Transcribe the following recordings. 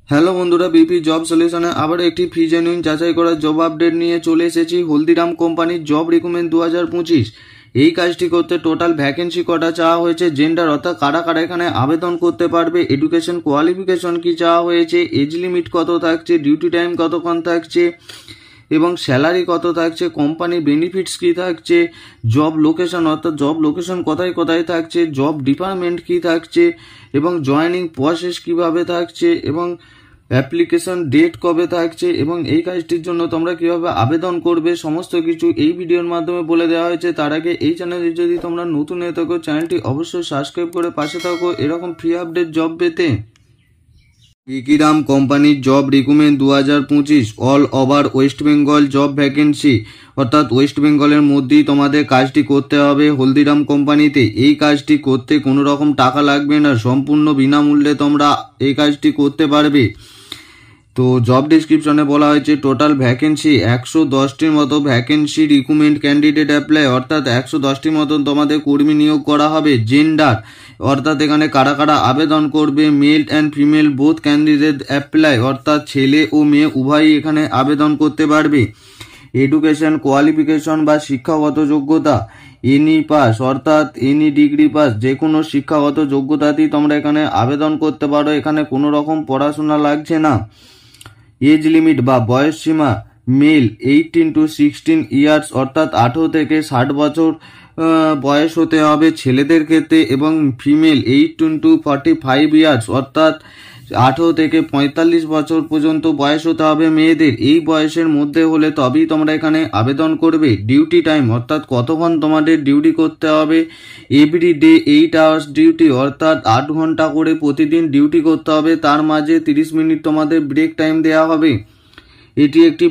Hello বন্ধুরা, BP job সলিউশনে আবার একটি ফ্রি জেনুইন যাচাই করা জব আপডেট নিয়ে চলে এসেছি। হলদিরাম কোম্পানির জব রিক্রুটমেন্ট 2025। এই কাজটি করতে টোটাল ভ্যাকেন্সি কটা চাওয়া হয়েছে, জেন্ডার অর্থাৎ কারা কারা এখানে আবেদন করতে পারবে, এডুকেশন কোয়ালিফিকেশন কি চাওয়া হয়েছে, এজ লিমিট কত থাকছে, ডিউটি টাইম কতক্ষণ থাকছে এবং স্যালারি কত থাকছে, কোম্পানি বেনিফিটস কি থাকছে, জব লোকেশন অর্থাৎ জব লোকেশন কোথায় কোথায় থাকছে, জব ডিপার্টমেন্ট কি থাকছে এবং জয়েনিং প্রসেস কিভাবে থাকছে এবং অ্যাপ্লিকেশন ডেট কবে থাকছে এবং এই কাজটির জন্য তোমরা কিভাবে আবেদন করবে, সমস্ত কিছু এই ভিডিওর মাধ্যমে বলে দেওয়া হয়েছে। তার আগে এই চ্যানেলে যদি তোমরা নতুন হয়ে থাকো, চ্যানেলটি অবশ্যই সাবস্ক্রাইব করে পাশে থাকো এরকম ফ্রি আপডেট জব পেতে। বিকিরাম কোম্পানির job recruitment 2025 all over West Bengal job vacancy, অর্থাৎ ওয়েস্ট বেঙ্গলের মধ্যেই তোমাদের কাজটি করতে হবে হলদিরাম কোম্পানিতে। এই কাজটি করতে কোনো রকম টাকা লাগবে না, সম্পূর্ণ বিনামূল্যে তোমরা এই কাজটি করতে পারবে। তো জব ডিসক্রিপশনে বলা হয়েছে টোটাল ভ্যাকেন্সি 110টির মতো ভ্যাকেন্সি, রিক্রুটমেন্ট ক্যান্ডিডেট অ্যাপ্লাই, অর্থাৎ 110টির মতন তোমাদের কর্মী নিয়োগ করা হবে। জেন্ডার অর্থাৎ এখানে কারা কারা আবেদন করবে, male and female both candidate apply, অর্থাৎ ছেলে ও মেয়ে উভয়ই এখানে আবেদন করতে পারবে। এডুকেশন কোয়ালিফিকেশন বা শিক্ষাগত যোগ্যতা এনি পাস, অর্থাৎ এনি ডিগ্রি পাস, যে কোনো শিক্ষাগত যোগ্যতাতেই তোমরা এখানে আবেদন করতে পারো, এখানে কোনো রকম পড়াশোনা লাগছে না। এজ লিমিট বা বয়স সীমা মেল 18 to 16 ইয়ার্স, অর্থাৎ 18 থেকে 60 বছর বয়স হতে হবে ছেলেদের ক্ষেত্রে, এবং ফিমেল 18 to 45 ইয়ার্স, অর্থাৎ 18 থেকে 45 বছর পর্যন্ত বয়স হতে হবে মেয়েদের। এই বয়সের মধ্যে হলে তবেই তোমরা এখানে আবেদন করবে। ডিউটি টাইম অর্থাৎ কতক্ষণ তোমাদের ডিউটি করতে হবে, এভরি ডে 8 আওয়ার্স ডিউটি, অর্থাৎ 8 ঘন্টা করে প্রতিদিন ডিউটি করতে হবে, তার মাঝে 30 মিনিট তোমাদের ব্রেক টাইম দেওয়া হবে। এটি একটি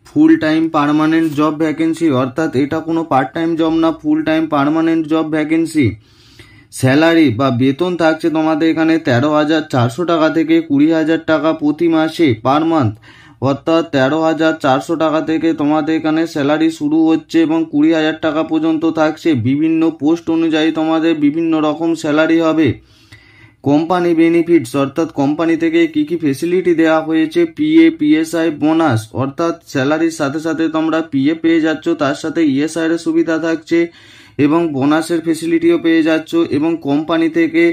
full time permanent job vacancy, অর্থাৎ এটা কোনো পার্ট টাইম জব না, full time permanent job vacancy. Salary বা বেতন থাকছে তোমাদের এখানে 13,400 টাকা থেকে 20,000 টাকা প্রতি মাসে পার মান্থ, অর্থাৎ 13,400 টাকা থেকে তোমাদের এখানে স্যালারি শুরু হচ্ছে এবং 20,000 টাকা পর্যন্ত থাকছে। বিভিন্ন পোস্ট অনুযায়ী তোমাদের বিভিন্ন রকম স্যালারি হবে। কোম্পানি বেনিফিটস অর্থাৎ কোম্পানি থেকে কি কি ফেসিলিটি দেওয়া হয়েছে, পিএ, পিএসআই, বোনাস, অর্থাৎ স্যালারির সাথে সাথে তোমরা পিএ পেয়ে যাচ্ছ, তার সাথে ইএসআই এর সুবিধা থাকছে এবং বোনাসের ফেসিলিটিও পেয়ে যাচ্ছ, এবং কোম্পানি থেকে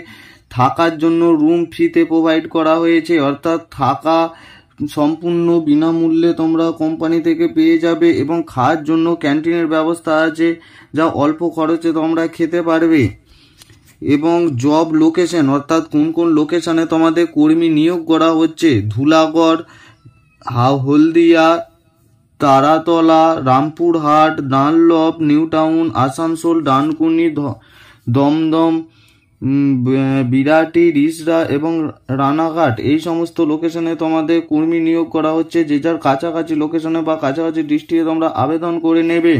থাকার জন্য রুম ফ্রিতে প্রোভাইড করা হয়েছে, অর্থাৎ থাকা সম্পূর্ণ বিনামূল্যে তোমরা কোম্পানি থেকে পেয়ে যাবে, এবং খাওয়ার জন্য ক্যান্টিনের ব্যবস্থা আছে, যা অল্প খরচে তোমরা খেতে পারবে। এবং জব লোকেশন অর্থাৎ কোন কোন লোকেশনে তোমাদের কর্মী নিয়োগ করা হচ্ছে, Dhulagarh, Haldia, Taratala, Rampurhat, Dunlop, new town, Asansol, Dankuni, Dum Dum, Birati, Rishra এবং রানাঘাট, এই সমস্ত লোকেশনে তোমাদের কর্মী নিয়োগ করা হচ্ছে। যে যার কাছাকাছি লোকেশনে বা কাছাকাছি ডিস্ট্রিক্টে তোমরা আবেদন করে নেবে।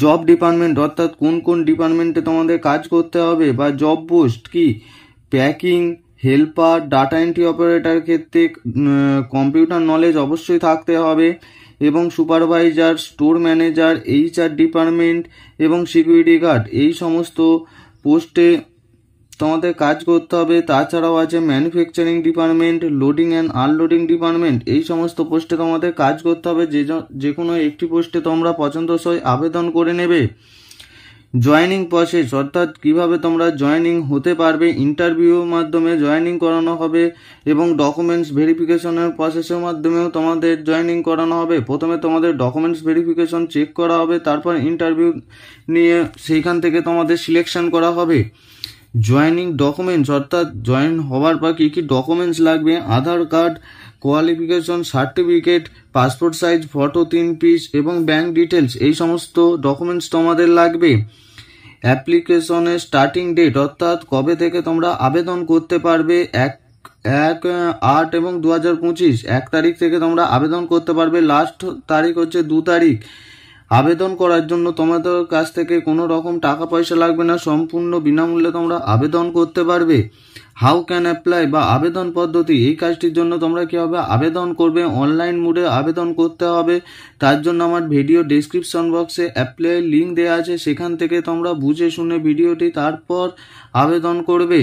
জব ডিপার্টমেন্ট অর্থাৎ কোন কোন ডিপার্টমেন্টে তোমাদের কাজ করতে হবে বা জব পোস্ট কি, packing, helper, data entry operator ক্ষেত্রে কম্পিউটার নলেজ অবশ্যই থাকতে হবে, এবং supervisor, store manager, HR department এবং সিকিউরিটি গার্ড, এই সমস্ত পোস্টে তোমাদের কাজ করতে হবে। তাছাড়াও আছে manufacturing department, loading and unloading department, এই সমস্ত পোস্টে তোমাদের কাজ করতে হবে। যে কোনো একটি পোস্টে তোমরা পছন্দসই আবেদন করে নেবে। জয়েনিং প্রসেস অর্থাৎ কিভাবে তোমরা জয়েনিং হতে পারবে, ইন্টারভিউর মাধ্যমে জয়েনিং করানো হবে এবং ডকুমেন্টস ভেরিফিকেশনের প্রসেসের মাধ্যমেও তোমাদের জয়েনিং করানো হবে। প্রথমে তোমাদের ডকুমেন্টস ভেরিফিকেশন চেক করা হবে, তারপর ইন্টারভিউ নিয়ে সেইখান থেকে তোমাদের সিলেকশন করা হবে। জয়েনিং ডকুমেন্টস অর্থাৎ জয়েন হওয়ার পর কী কী ডকুমেন্টস লাগবে, Aadhaar card, qualification certificate, passport size photo 3 piece এবং ব্যাংক ডিটেলস, এই সমস্ত ডকুমেন্টস তোমাদের লাগবে। অ্যাপ্লিকেশনের স্টার্টিং ডেট অর্থাৎ কবে থেকে তোমরা আবেদন করতে পারবে, 1/8 এবং 2025, 1 তারিখ থেকে তোমরা আবেদন করতে পারবে, লাস্ট তারিখ হচ্ছে 2 তারিখ। আবেদন করার জন্য তোমাদের কাছ থেকে কোনো রকম টাকা পয়সা লাগবে না, সম্পূর্ণ বিনামূল্যে তোমরা আবেদন করতে পারবে। হাউ ক্যান অ্যাপ্লাই বা আবেদন পদ্ধতি, এই কাজটির জন্য তোমরা কীভাবে আবেদন করবে, অনলাইন মোডে আবেদন করতে হবে। তার জন্য আমার ভিডিও ডেসক্রিপশন বক্সে অ্যাপ্লাই লিঙ্ক দেওয়া আছে, সেখান থেকে তোমরা বুঝে শুনে ভিডিওটি তারপর আবেদন করবে।